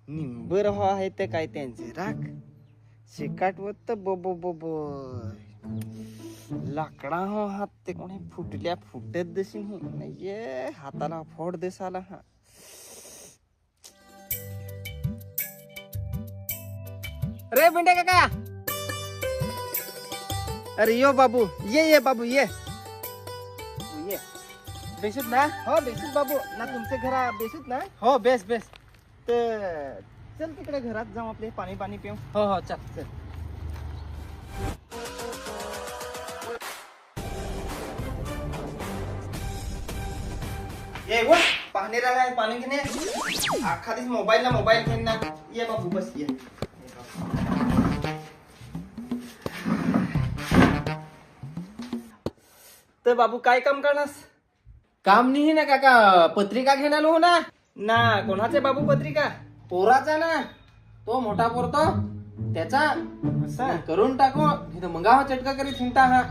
निंबर हो आहे ते काय त्यांचे राख शिकाटवत बोबो बोबो लाकडा हो हात ते कोणी फुटल्या फुटत दशी ये हाताला फोड दिसाला हा अरे बिंडे काका अरे यो बाबू ये बाबू ये बेसूत ना हो बेसूत बाबू ना तुमचे घरा बेसूत ना हो बेस बेस तर चल तिकडे घरात जाऊ आपले पाणी पाणी पिऊ हो हो चल चल ये वो पाणी राहिला पाणी घेणे अख्खा दिवस मोबाईल घेऊन ना ये बाबू बस ये तर बाबू काय काम करणास काम नाही ना काका पत्रिका घेणार हो ना ना कोणाचे बाबू पत्रिका पोराचा ना तो मोठा पोरतो त्याचा असं करून टाकू मंगावा चटका करी थिंटा हा